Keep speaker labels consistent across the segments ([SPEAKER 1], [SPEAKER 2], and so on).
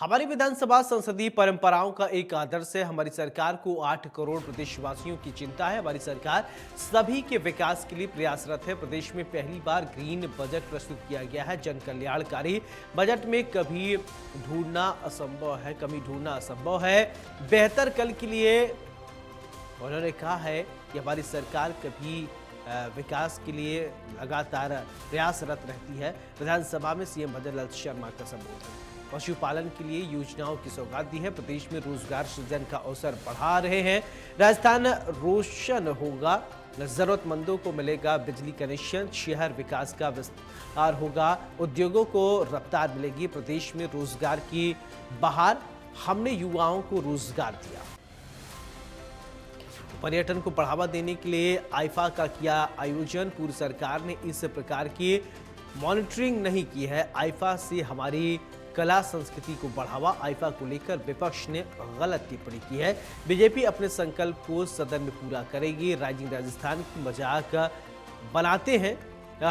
[SPEAKER 1] हमारी विधानसभा संसदीय परंपराओं का एक आदर्श है। हमारी सरकार को 8 करोड़ प्रदेशवासियों की चिंता है। हमारी सरकार सभी के विकास के लिए प्रयासरत है। प्रदेश में पहली बार ग्रीन बजट प्रस्तुत किया गया है। जन कल्याणकारी बजट में कमी ढूंढना असंभव है। बेहतर कल के लिए उन्होंने कहा है कि हमारी सरकार कभी विकास के लिए लगातार प्रयासरत रहती है। विधानसभा में सीएम भजन लाल शर्मा का संबोधन। पशुपालन के लिए योजनाओं की सौगात दी है। प्रदेश में रोजगार सृजन का अवसर बढ़ा रहे हैं। राजस्थान रोशन होगा, जरूरतमंदों को मिलेगा बिजली कनेक्शन। शहर विकास का विस्तार होगा, उद्योगों को रफ्तार मिलेगी। प्रदेश में रोजगार की बहार, हमने युवाओं को रोजगार दिया। पर्यटन को बढ़ावा देने के लिए आईफा का किया आयोजन। पूर्व सरकार ने इस प्रकार की मॉनिटरिंग नहीं की है। आईफा से हमारी कला संस्कृति को बढ़ावा। आईफा को लेकर विपक्ष ने गलत टिप्पणी की है। बीजेपी अपने संकल्प को सदन में पूरा करेगी। राइजिंग राजस्थान की मजाक बनाते हैं,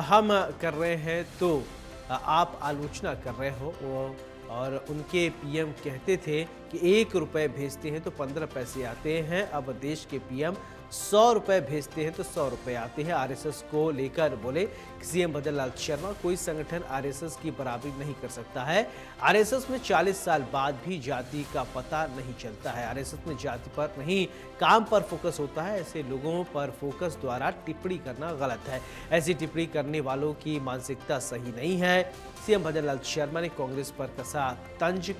[SPEAKER 1] हम कर रहे हैं तो आप आलोचना कर रहे हो। और उनके पीएम कहते थे कि 1 रुपये भेजते हैं तो 15 पैसे आते हैं। अब देश के पीएम 100 रुपये भेजते हैं तो 100 रुपये आते हैं। आरएसएस को लेकर बोले सीएम भजन लाल शर्मा, कोई संगठन आरएसएस की बराबरी नहीं कर सकता है। आरएसएस में 40 साल बाद भी जाति का पता नहीं चलता है। आरएसएस में जाति पर नहीं, काम पर फोकस होता है। ऐसे लोगों पर फोकस द्वारा टिप्पणी करना गलत है। ऐसी टिप्पणी करने वालों की मानसिकता सही नहीं है। सीएम भजन लाल शर्मा ने कांग्रेस पर कसा तंज।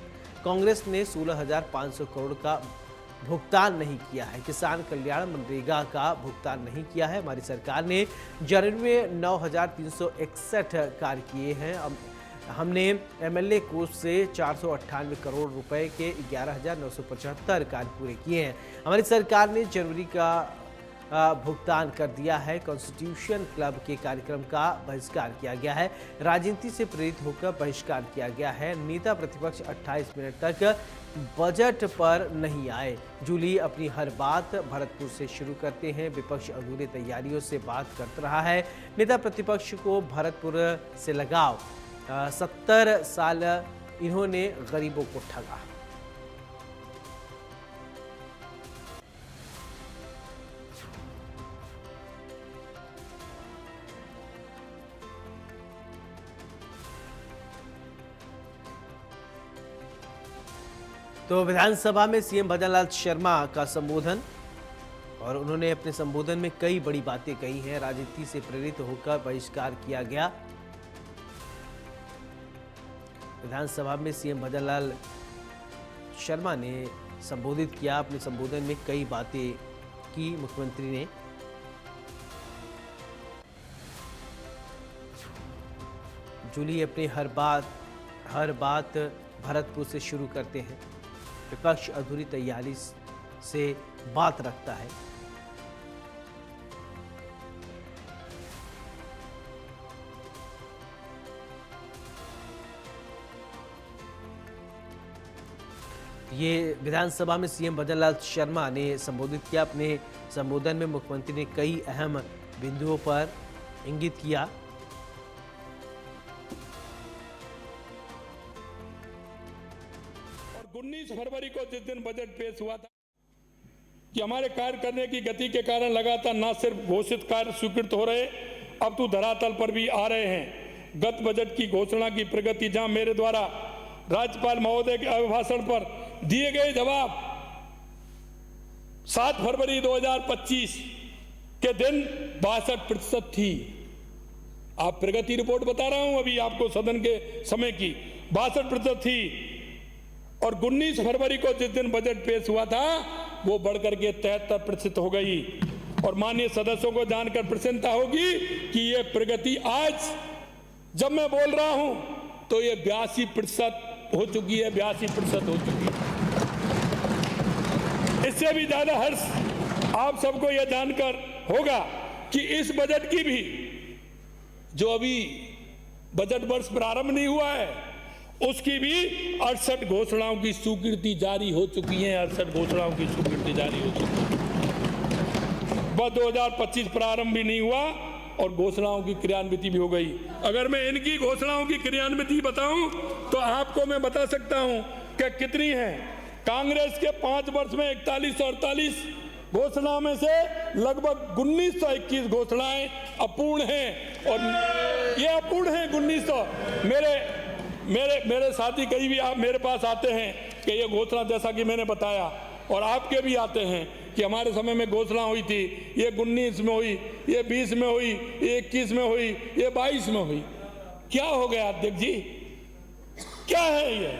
[SPEAKER 1] कांग्रेस ने 16,500 करोड़ का भुगतान नहीं किया है। किसान कल्याण मनरेगा का भुगतान नहीं किया है। हमारी सरकार ने जनवरी में 9,361 कार्य किए हैं। हमने एमएलए कोष से 498 करोड़ रुपए के 11,975 कार्य पूरे किए हैं। हमारी सरकार ने जनवरी का भुगतान कर दिया है। कॉन्स्टिट्यूशन क्लब के कार्यक्रम का बहिष्कार किया गया है। राजनीति से प्रेरित होकर बहिष्कार किया गया है। नेता प्रतिपक्ष 28 मिनट तक बजट पर नहीं आए। जूली अपनी हर बात भरतपुर से शुरू करते हैं। विपक्ष अधूरी तैयारियों से बात करता रहा है। नेता प्रतिपक्ष को भरतपुर से लगाव। 70 साल इन्होंने गरीबों को ठगा। तो विधानसभा में सीएम भजन लाल शर्मा का संबोधन, और उन्होंने अपने संबोधन में कई बड़ी बातें कही हैं। राजनीति से प्रेरित होकर बहिष्कार किया गया। विधानसभा में सीएम भजन लाल शर्मा ने संबोधित किया। अपने संबोधन में कई बातें की मुख्यमंत्री ने। जूली अपनी हर बात भरतपुर से शुरू करते हैं। विपक्ष अधूरी तैयारी से बात रखता है। ये विधानसभा में सीएम भजन लाल शर्मा ने संबोधित किया। अपने संबोधन में मुख्यमंत्री ने कई अहम बिंदुओं पर इंगित किया।
[SPEAKER 2] और 19 फरवरी को जिस दिन बजट पेश हुआ था कि हमारे कार्य करने की गति के कारण लगातार न सिर्फ घोषित कार्य स्वीकृत हो रहे, अब तो धरातल पर भी आ रहे हैं। गत बजट की घोषणा की प्रगति, जहां मेरे द्वारा राज्यपाल महोदय के अभिभाषण पर दिए गए जवाब 7 फरवरी 2025 के दिन 62% थी। आप प्रगति रिपोर्ट बता रहा हूं अभी आपको सदन के समय की, 62% थी। और 19 फरवरी को जिस दिन बजट पेश हुआ था वो बढ़कर के 73% हो गई। और माननीय सदस्यों को जानकर प्रसन्नता होगी कि ये प्रगति आज जब मैं बोल रहा हूं तो ये 82% हो चुकी है, 82% हो चुकी है। इससे भी ज्यादा हर्ष आप सबको यह जानकर होगा कि इस बजट की भी, जो अभी बजट वर्ष प्रारंभ नहीं हुआ है, उसकी भी 68 घोषणाओं की स्वीकृति जारी हो चुकी है। 68 घोषणाओं की स्वीकृति जारी हो चुकी है। बस 2025 प्रारंभ भी नहीं हुआ और घोषणाओं की क्रियान्विति भी हो गई। अगर मैं इनकी घोषणाओं की क्रियान्विति बताऊं तो आपको मैं बता सकता हूं कि कितनी है। कांग्रेस के 5 वर्ष में 4148 घोषणाओं में से लगभग 1921 घोषणाएं अपूर्ण हैं, और ये अपूर्ण हैं 1900। मेरे साथी कहीं भी आप मेरे पास आते हैं कि ये घोषणा, जैसा कि मैंने बताया, और आपके भी आते हैं कि हमारे समय में घोषणा हुई थी, ये 19 में हुई, ये 20 में हुई, ये 21 में हुई, ये 22 में हुई। क्या हो गया अध्यक्ष जी, क्या है ये?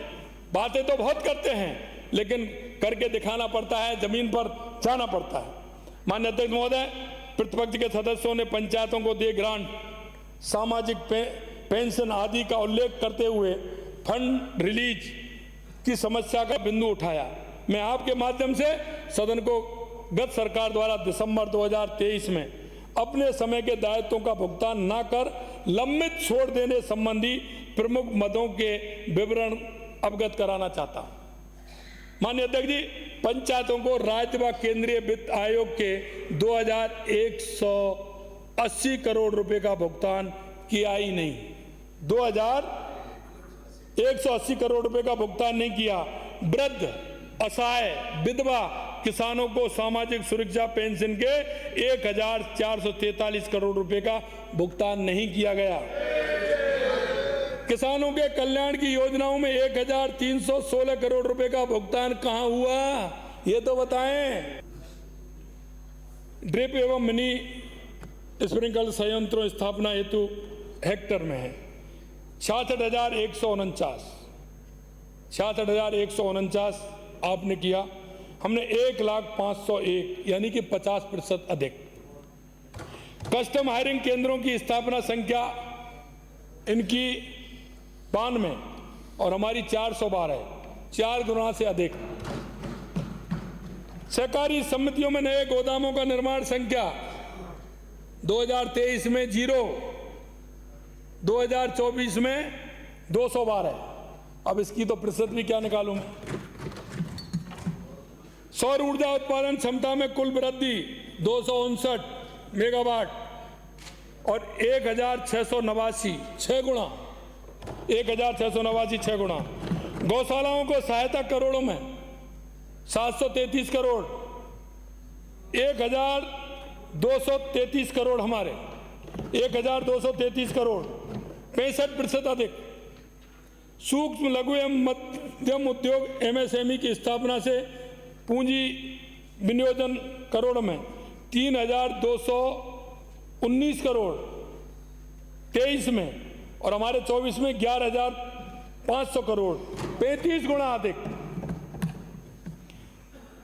[SPEAKER 2] बातें तो बहुत करते हैं लेकिन करके दिखाना पड़ता है, जमीन पर जाना पड़ता है। माननीय अध्यक्ष महोदय, प्रतिपक्ष के सदस्यों ने पंचायतों को दिए ग्रांट, सामाजिक पेंशन आदि का उल्लेख करते हुए फंड रिलीज की समस्या का बिंदु उठाया। मैं आपके माध्यम से सदन को गत सरकार द्वारा दिसंबर 2023 में अपने समय के दायित्वों का भुगतान न कर लंबित छोड़ देने संबंधी प्रमुख मदों के विवरण अवगत कराना चाहता हूं। माननीय अध्यक्ष जी, पंचायतों को राज्य व केंद्रीय वित्त आयोग के 2180 करोड़ रुपए का भुगतान किया ही नहीं। 2180 करोड़ रुपए का भुगतान नहीं किया। वृद्ध, असहाय, विधवा किसानों को सामाजिक सुरक्षा पेंशन के 1443 करोड़ रुपए का भुगतान नहीं किया गया। किसानों के कल्याण की योजनाओं में 1316 करोड़ रुपए का भुगतान कहां हुआ, ये तो बताएं। ड्रिप एवं मिनी स्प्रिंकल संयंत्रों स्थापना हेतु हेक्टर में है 66,149 आपने किया, हमने 1,05,101 यानी कि 50% अधिक। कस्टम हायरिंग केंद्रों की स्थापना संख्या इनकी 92 और हमारी 412 है, 4 गुना से अधिक। सहकारी समितियों में नए गोदामों का निर्माण संख्या 2023 में 0, 2024 में 212। अब इसकी तो प्रतिशत भी क्या निकालूं मैं। सौर ऊर्जा उत्पादन क्षमता में कुल वृद्धि 259 मेगावाट और 1689 6 गुना, 1689 6 गुना। गौशालाओं को सहायता करोड़ों में 733 करोड़, 1233 करोड़ हमारे, 1233 करोड़, 65% अधिक। सूक्ष्म लघु एवं मध्यम उद्योग MSME की स्थापना से पूंजी विनियोजन करोड़ में 3219 करोड़ 23 में, और हमारे 24 में 11,500 करोड़, 35 गुना अधिक।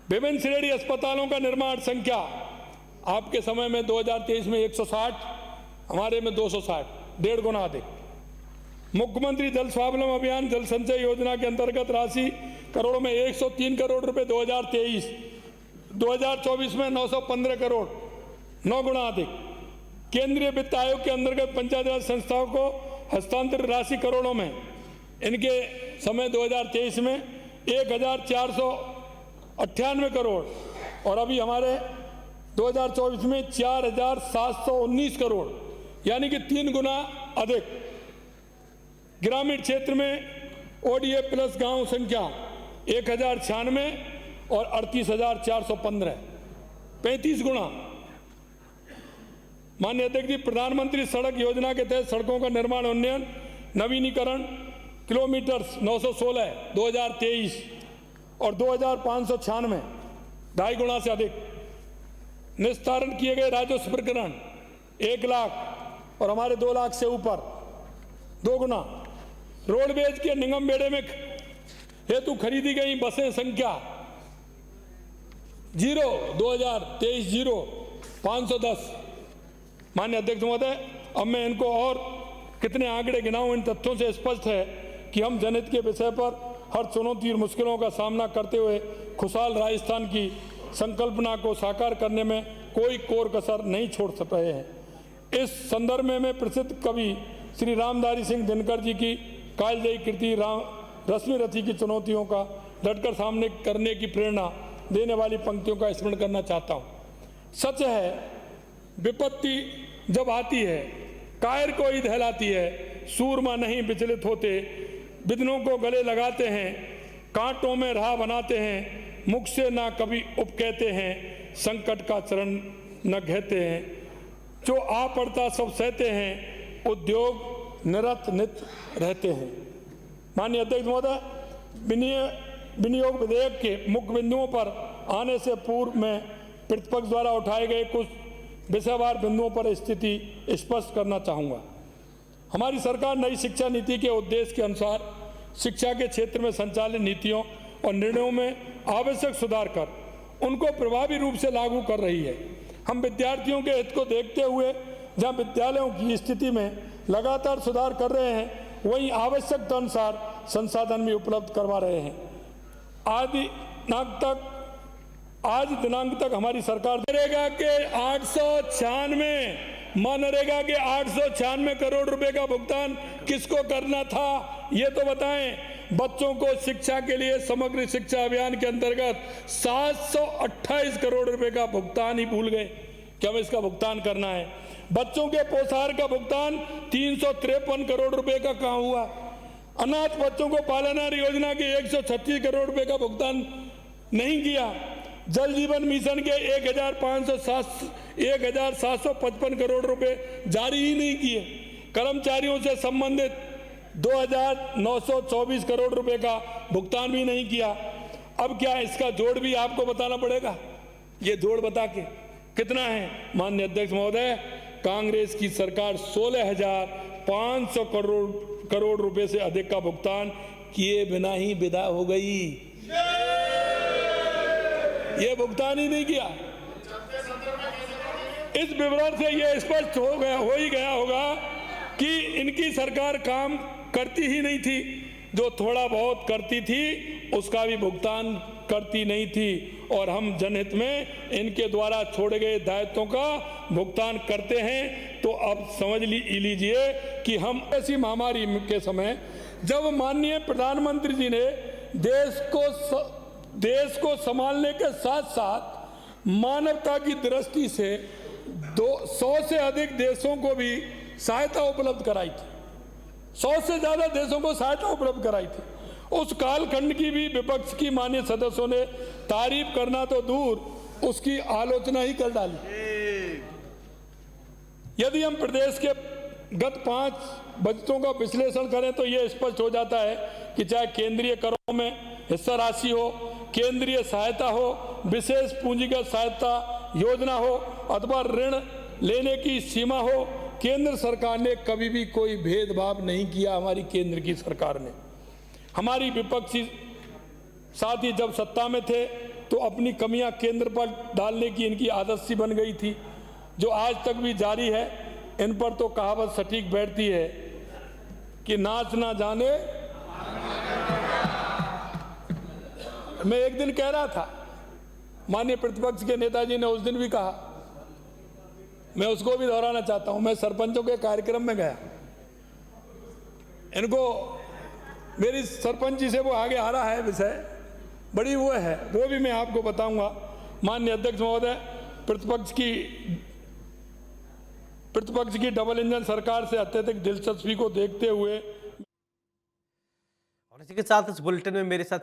[SPEAKER 2] विभिन्न श्रेणी अस्पतालों का निर्माण संख्या आपके समय में 2023 में 160, हमारे में 260, 1.5 गुना अधिक। मुख्यमंत्री जल स्वावलंबन अभियान जल संचय योजना के अंतर्गत राशि करोड़ों में 103 करोड़ रुपए 2023, 2024 में 915 करोड़, 9 गुना अधिक। केंद्रीय वित्त आयोग के अंतर्गत पंचायत राज संस्थाओं को हस्तांतरित राशि करोड़ों में, इनके समय 2023 में 1498 करोड़, और अभी हमारे 2024 में 4719 करोड़, यानी कि 3 गुना अधिक। ग्रामीण क्षेत्र में ODA प्लस गांव संख्या 1096 और 38,415, 35 गुना। माननीय अध्यक्ष जी, प्रधानमंत्री सड़क योजना के तहत सड़कों का निर्माण उन्नयन नवीनीकरण किलोमीटर 916 2023 और 2,596, 2.5 गुना से अधिक। निस्तारण किए गए राजस्व प्रकरण 1 लाख और हमारे 2 लाख से ऊपर, 2 गुना। रोडवेज के निगम बेड़े में हेतु खरीदी गई बसें संख्या 0 2023 0 510। माननीय अध्यक्ष महोदय, अब मैं इनको और कितने आंकड़े गिनाऊं, इन तथ्यों से स्पष्ट है कि हम जनहित के विषय पर हर चुनौती और मुश्किलों का सामना करते हुए खुशहाल राजस्थान की संकल्पना को साकार करने में कोई कोर कसर नहीं छोड़ रहे हैं। इस संदर्भ में मैं प्रसिद्ध कवि श्री रामधारी सिंह दिनकर जी की कालजयी कृति रश्मि रथी की चुनौतियों का डटकर सामने करने की प्रेरणा देने वाली पंक्तियों का स्मरण करना चाहता हूँ। सच है, विपत्ति जब आती है कायर को ही दहलाती है। सूरमा नहीं विचलित होते, विघ्नों को गले लगाते हैं, कांटों में राह बनाते हैं, मुख से ना कभी उप कहते हैं, संकट का चरण न कहते हैं, जो आ पड़ता सब सहते हैं, उद्योग निरत नित रहते हैं। माननीय अध्यक्ष महोदय, विनियोग विधेयक के मुख्य बिंदुओं पर आने से पूर्व में प्रतिपक्ष द्वारा उठाए गए कुछ विषयवार बिंदुओं पर स्थिति स्पष्ट करना चाहूँगा। हमारी सरकार नई शिक्षा नीति के उद्देश्य के अनुसार शिक्षा के क्षेत्र में संचालित नीतियों और निर्णयों में आवश्यक सुधार कर उनको प्रभावी रूप से लागू कर रही है। हम विद्यार्थियों के हित को देखते हुए जहां विद्यालयों की स्थिति में लगातार सुधार कर रहे हैं, वहीं आवश्यकता अनुसार संसाधन भी उपलब्ध करवा रहे हैं। आज दिनांक तक हमारी सरकार मनरेगा के 896 करोड़ रुपए का भुगतान किसको करना था, ये तो बताएं। बच्चों को शिक्षा के लिए समग्र शिक्षा अभियान के अंतर्गत 728 करोड़ रुपए का भुगतान ही भूल गए कि हमें इसका भुगतान करना है। बच्चों के पोषाहार का भुगतान 353 करोड़ रुपए का कहाँ हुआ। अनाथ बच्चों को पालनहार योजना के 136 करोड़ रुपए का भुगतान नहीं किया। जल जीवन मिशन के 1755 करोड़ रुपए जारी ही नहीं किए। कर्मचारियों से संबंधित 2924 करोड़ रुपए का भुगतान भी नहीं किया। अब क्या इसका जोड़ भी आपको बताना पड़ेगा? ये जोड़ बता के कितना है? माननीय अध्यक्ष महोदय, कांग्रेस की सरकार 16,500 करोड़ रुपए से अधिक का भुगतान किए बिना ही विदा हो गई। ये भुगतान ही नहीं किया। इस विवरण से यह स्पष्ट हो ही गया होगा कि इनकी सरकार काम करती ही नहीं थी। जो थोड़ा बहुत करती थी उसका भी भुगतान करती नहीं थी, और हम जनहित में इनके द्वारा छोड़े गए दायित्वों का भुगतान करते हैं। तो अब समझ लीजिए कि हम ऐसी महामारी के समय जब माननीय प्रधानमंत्री जी ने देश को संभालने के साथ साथ मानवता की दृष्टि से 100 से अधिक देशों को भी सहायता उपलब्ध कराई थी। 100 से ज्यादा देशों को सहायता उपलब्ध कराई थी। उस कालखंड की भी विपक्ष की माननीय सदस्यों ने तारीफ करना तो दूर, उसकी आलोचना ही कर डाली। यदि हम प्रदेश के गत 5 बजटों का विश्लेषण करें तो यह स्पष्ट हो जाता है कि चाहे केंद्रीय करों में हिस्सा राशि हो, केंद्रीय सहायता हो, विशेष पूंजीगत सहायता योजना हो अथवा ऋण लेने की सीमा हो, केंद्र सरकार ने कभी भी कोई भेदभाव नहीं किया। हमारी केंद्र की सरकार ने, हमारी विपक्षी साथी जब सत्ता में थे तो अपनी कमियां केंद्र पर डालने की इनकी आदत सी बन गई थी, जो आज तक भी जारी है। इन पर तो कहावत सटीक बैठती है कि नाच ना जाने। मैं एक दिन कह रहा था, माननीय प्रतिपक्ष के नेताजी ने उस दिन भी कहा, मैं उसको भी दोहराना चाहता हूं। मैं सरपंचों के कार्यक्रम में गया, इनको मेरी सरपंची से वो आगे आ रहा है विषय, बड़ी वो है, वो भी मैं आपको बताऊंगा। माननीय अध्यक्ष महोदय, प्रतिपक्ष की डबल इंजन सरकार से अत्यधिक दिलचस्पी को देखते हुए
[SPEAKER 1] और इसी के साथ इस बुलेटिन में मेरे साथ